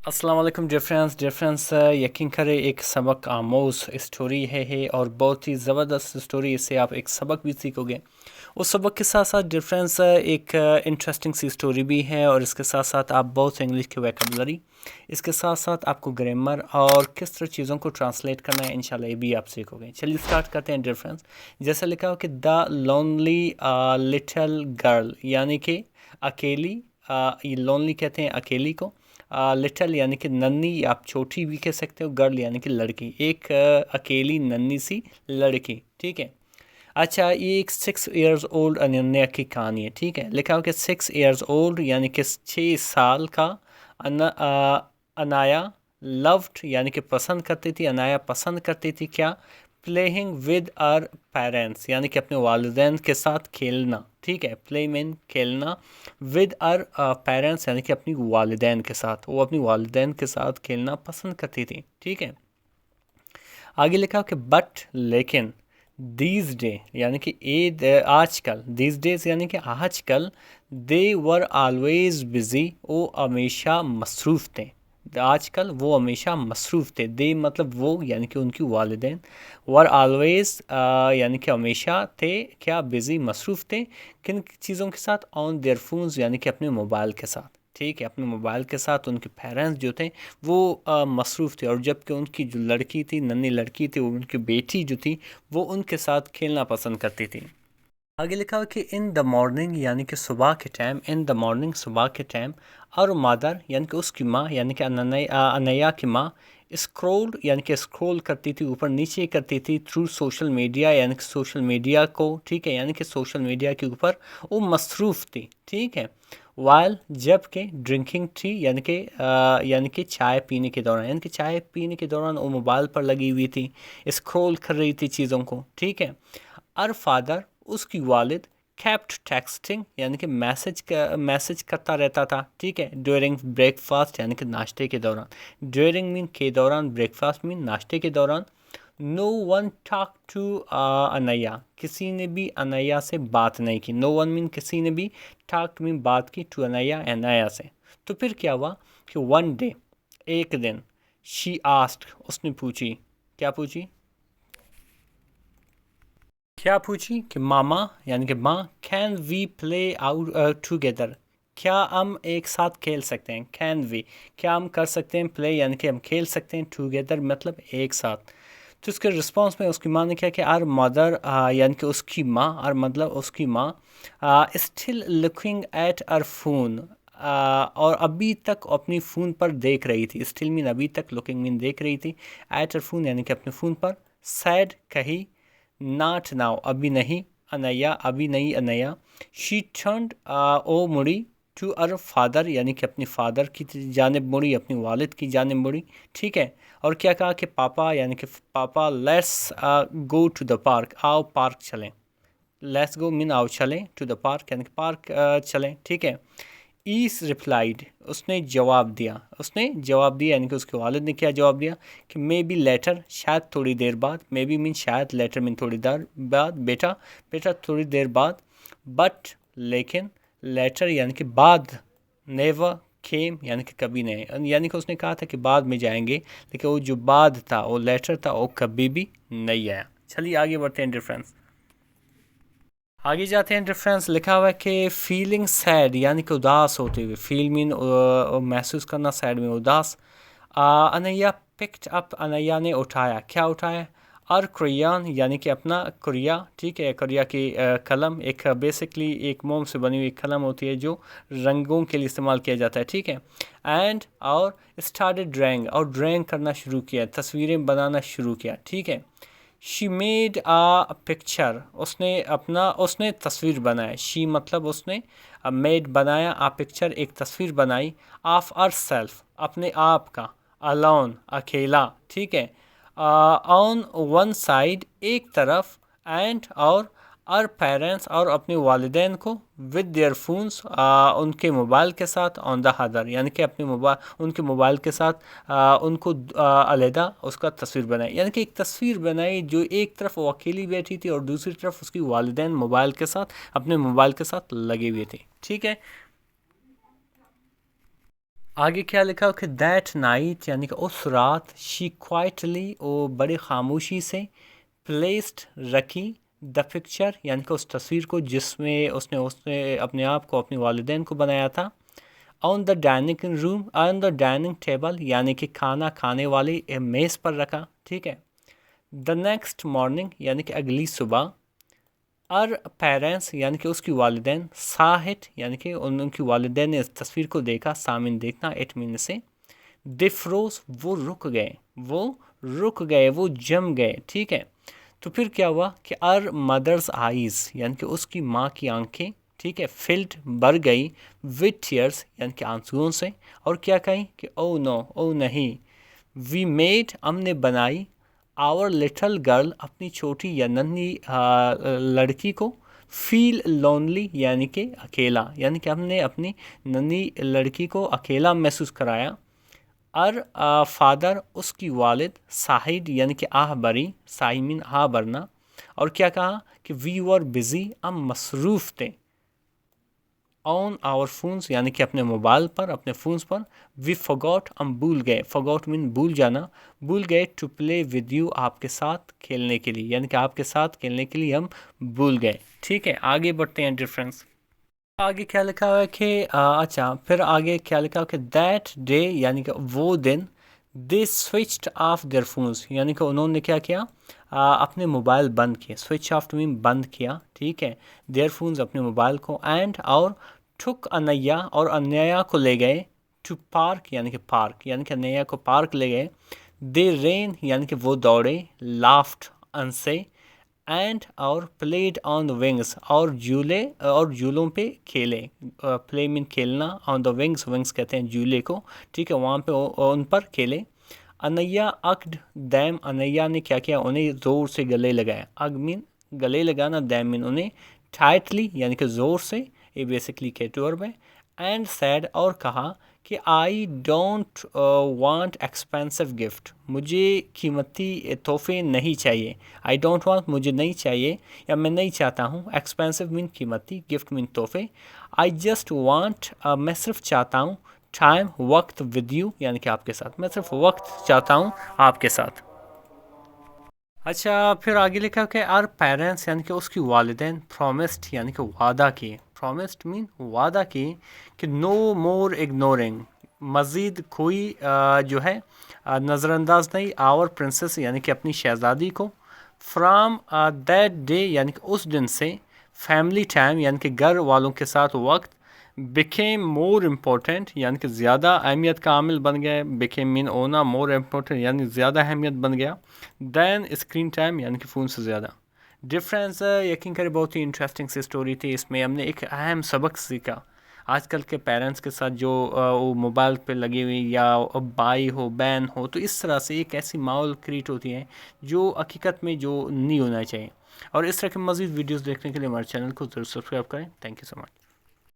अस्सलाम वालेकुम डिफरेंस यकीन करें एक सबक आमोज़ स्टोरी है और बहुत ही ज़बरदस्त स्टोरी। इससे आप एक सबक भी सीखोगे। उस सबक के साथ साथ डिफरेंस एक इंटरेस्टिंग सी स्टोरी भी है और इसके साथ साथ आप बहुत से इंग्लिश की वोकैबुलरी, इसके साथ साथ आपको ग्रामर और किस तरह चीज़ों को ट्रांसलेट करना है इंशाल्लाह ये भी आप सीखोगे। चलिए स्टार्ट करते हैं डिफरेंस। जैसे लिखा हो कि द लोनली लिटिल गर्ल, यानी कि अकेली, ये लोनली कहते हैं अकेली को, लिटल यानी कि नन्ही, आप छोटी भी कह सकते हो, गर्ल यानी कि लड़की, एक अकेली नन्ही सी लड़की। ठीक है। अच्छा, ये एक 6 years old अनन्या की कहानी है। ठीक है, लिखा हो कि 6 years old यानी कि 6 साल का अनाया लव्ड यानी कि पसंद करती थी, अनाया पसंद करती थी क्या, प्लेइंग विद आर पेरेंट्स यानी कि अपने वालिदैन के साथ खेलना। ठीक है, प्ले मीन खेलना, विद आर पेरेंट्स यानी कि अपनी वालिदैन के साथ, वो अपनी वालिदैन के साथ खेलना पसंद करती थी। ठीक है, आगे लिखा कि बट लेकिन, दीज डे यानी कि आजकल, दीज डेज यानी कि आजकल, दे वर ऑलवेज बिजी, वो हमेशा मसरूफ़ थे। आजकल वो हमेशा मसरूफ़ थे। दे मतलब वो यानी कि उनकी वालिदैन, वर ऑलवेज यानी कि हमेशा थे क्या, बिज़ी मसरूफ़ थे किन चीज़ों के साथ, ऑन देयर फोन्स यानी कि अपने मोबाइल के साथ। ठीक है, अपने मोबाइल के साथ उनके पेरेंट्स जो थे वो मसरूफ़ थे, और जबकि उनकी जो लड़की थी, नन्ही लड़की थी, वो उनकी बेटी जो थी वो उनके साथ खेलना पसंद करती थी। आगे लिखा हुआ कि इन द मॉर्निंग यानी कि सुबह के टाइम, इन द मॉर्निंग सुबह के टाइम, और मदर यानी कि उसकी माँ यानी कि अनैया की माँ, स्क्रॉल यानी कि स्क्रॉल करती थी, ऊपर नीचे करती थी, थ्रू सोशल मीडिया यानी कि सोशल मीडिया को। ठीक है, यानी कि सोशल मीडिया के ऊपर वो मसरूफ़ थी। ठीक है, वाइल जबकि ड्रिंकिंग थी यानी कि चाय पीने के दौरान, यानी कि चाय पीने के दौरान वो मोबाइल पर लगी हुई थी, स्क्रॉल कर रही थी चीज़ों को। ठीक है, और फादर उसकी वालिद kept टेक्सटिंग यानी कि मैसेज करता रहता था। ठीक है, ड्यूरिंग ब्रेकफास्ट यानी कि नाश्ते के दौरान, ड्यूरिंग मीन के दौरान, ब्रेकफास्ट मीन नाश्ते के दौरान। नो वन टॉक टू अनैया, किसी ने भी अनैया से बात नहीं की। नो वन मीन किसी ने भी, टॉक मीन बात की, टू अनैया अनैया से। तो फिर क्या हुआ कि वन डे एक दिन, शी आस्क्ड उसने पूछी, क्या पूछी, क्या पूछी कि मामा यानी कि माँ, can we play out together, क्या हम एक साथ खेल सकते हैं। कैन वी, क्या हम कर सकते हैं, प्ले यानी कि हम खेल सकते हैं, टुगेदर मतलब एक साथ। तो इसके रिस्पॉन्स में उसकी माँ ने क्या किया, आर मदर यानी कि उसकी माँ, आर मतलब उसकी माँ, still looking at her phone, और अभी तक अपनी फ़ोन पर देख रही थी। स्टिल मीन अभी तक, लुकिंग मीन देख रही थी, एट आर फोन यानी कि अपने फ़ोन पर। सैड कही, नॉट नाउ अभी नहीं, अनैया अभी नहीं अनैया। शी टर्न्ड ओ मुड़ी, टू अर फादर यानी कि अपनी फादर की जानिब मुड़ी, अपनी वालिद की जानिब मुड़ी। ठीक है, और क्या कहा कि पापा यानी कि पापा, let's go to the park, आओ पार्क चलें। लेट्स गो मीन आओ चलें, टू द पार्क यानी कि पार्क चलें। ठीक है, ईस रिप्लाइड उसने जवाब दिया, उसने जवाब दिया यानी कि उसके वालिद ने क्या जवाब दिया कि मे बी लेटर शायद थोड़ी देर बाद, मे बी मीन शायद, लेटर मीन थोड़ी देर बाद, बेटा बेटा थोड़ी देर बाद, बट लेकिन, लेटर यानी कि बाद, नेवर केम यानी कि कभी नहीं, यानी कि उसने कहा था कि बाद में जाएंगे, लेकिन वो जो बाद था, वो लेटर था, वो कभी भी नहीं आया। चलिए आगे बढ़ते हैं डिफरेंस। आगे जाते हैं डिफरेंस। लिखा हुआ है कि फीलिंग सैड यानी कि उदास होते हुए, फील मीन महसूस करना, सैड में उदास। अनैया पिक्ड अप, अनैया ने उठाया, क्या उठाया, और क्रेयन यानी कि अपना कुरिया। ठीक है, कुरिया की कलम, एक बेसिकली एक मोम से बनी हुई कलम होती है जो रंगों के लिए इस्तेमाल किया जाता है। ठीक है, एंड और स्टार्टेड ड्राइंग, और ड्राइंग करना शुरू किया, तस्वीरें बनाना शुरू किया। ठीक है, शी मेड आ पिक्चर, उसने तस्वीर बनाया। शी मतलब उसने, मेड बनाया, आ पिक्चर एक तस्वीर बनाई, ऑफ अर सेल्फ अपने आप का, अलोन अकेला। ठीक है, ऑन वन साइड एक तरफ, एंड और आर पेरेंट्स और अपने वालिदैन को, विद देयर फोन्स उनके मोबाइल के साथ, ऑन द अदर यानी कि अपने मोबाइल, उनके मोबाइल के साथ उनको अलहदा उसका तस्वीर बनाई, यानी कि एक तस्वीर बनाई जो एक तरफ वो अकेली बैठी थी और दूसरी तरफ उसकी वालिदैन मोबाइल के साथ, अपने मोबाइल के साथ लगे हुए थे। ठीक है, आगे क्या लिखा हो कि दैट नाइट यानी कि उस रात शी क्वाइटली वो बड़ी खामोशी से प्लेस्ड रखी द पिक्चर यानी कि उस तस्वीर को जिसमें उसने उसने अपने आप को अपने वालिदैन को बनाया था on the dining room on the dining table यानी कि खाना खाने वाली मेज़ पर रखा। ठीक है। द नेक्स्ट मॉर्निंग यानी कि अगली सुबह और पेरेंट्स यानी कि उसकी वालिदैन साहिट यानी कि उनकी वालिदैन ने इस तस्वीर को देखा। सामिन देखना इट मीन से दे फ्रोज वो रुक गए वो जम गए। ठीक है। तो फिर क्या हुआ कि आर मदर्स आईज यानी कि उसकी माँ की आंखें ठीक है फिल्ड भर गई विथ टीयर्स यानी कि आंसुओं से। और क्या कहीं कि ओ नो ओ नहीं वी मेड हमने बनाई आवर लिटल गर्ल अपनी छोटी या नन्ही लड़की को फील लोनली यानी कि अकेला यानी कि हमने अपनी नन्ही लड़की को अकेला महसूस कराया। और फादर उसकी वालिद साहिद यानी कि आह भरी साइमिन आह भरना। और क्या कहा कि वी वर बिज़ी हम मसरूफ़ थे ऑन आवर फोन्स यानी कि अपने मोबाइल पर अपने फ़ोन्स पर। वी फॉगॉट हम भूल गए फॉगॉट मीन भूल जाना भूल गए टू प्ले विद यू आपके साथ खेलने के लिए यानी कि आपके साथ खेलने के लिए हम भूल गए। ठीक है। आगे बढ़ते हैं डिफरेंस। आगे क्या लिखा हुआ है कि अच्छा फिर आगे क्या लिखा हुआ है कि दैट डे यानी कि वो दिन दे स्विच्ड ऑफ देयर फोन्स यानी कि उन्होंने क्या किया अपने मोबाइल बंद किए। स्विच ऑफ मीन बंद किया। ठीक है। देयर फोन्स अपने मोबाइल को एंड और ठुक अनैया और अनैया को ले गए टू पार्क यानी कि अनैया को पार्क ले गए। दे रेन यानी कि वो दौड़े लाफ्ट अनसे एंड और प्लेड ऑन द विंग्स और झूलों पे खेले। प्ले मीन खेलना ऑन द विंग्स विंग्स कहते हैं झूले को। ठीक है। वहाँ पे उन पर खेले। अनैया अक्ड दैम अनैया ने क्या किया उन्हें ज़ोर से गले लगाया। अग मीन गले लगाना दैम मीन उन्हें टाइटली यानी कि ज़ोर से ये बेसिकली केटू वर्ब है। एंड सैड और कहा कि I don't want expensive gift मुझे कीमती तोहफे नहीं चाहिए। आई डोंट वांट मुझे नहीं चाहिए या मैं नहीं चाहता हूँ। एक्सपेंसिव मीन कीमती गिफ्ट मीन तोहफे। आई जस्ट वांट मैं सिर्फ चाहता हूँ टाइम वक्त विद यू यानी कि आपके साथ मैं सिर्फ वक्त चाहता हूँ आपके साथ। अच्छा फिर आगे लिखा कि आर पेरेंट्स यानी कि उसकी वालिदैन प्रॉमिस्ड यानी कि वादा किए। प्रॉमिस्ड मीन वादा किए कि नो मोर इग्नोरिंग मज़ीद कोई जो है नज़रअंदाज नहीं आवर प्रिंसेस यानी कि अपनी शहज़ादी को। फ्राम दैट डे यानी कि उस दिन से फैमिली टाइम यानी कि घर वालों के साथ वक्त बिकेम मोर इम्पोर्टेंट यानी कि ज़्यादा अहमियत का आमिल बन गया। बिकेम मीन होना मोर इम्पोर्टेंट यानी ज़्यादा अहमियत बन गया दैन स्क्रीन टाइम यानी कि फ़ोन से ज़्यादा। डिफरेंस यकीन करें बहुत ही इंटरेस्टिंग सी स्टोरी थी। इसमें हमने एक अहम सबक सीखा आजकल के पेरेंट्स के साथ जो वो मोबाइल पे लगी हुई या भाई हो बहन हो तो इस तरह से एक ऐसी माहौल क्रिएट होती है जो हकीकत में जो नहीं होना चाहिए। और इस तरह के मज़ीद वीडियोस देखने के लिए हमारे चैनल को ज़रूर सब्सक्राइब करें। Thank you so much.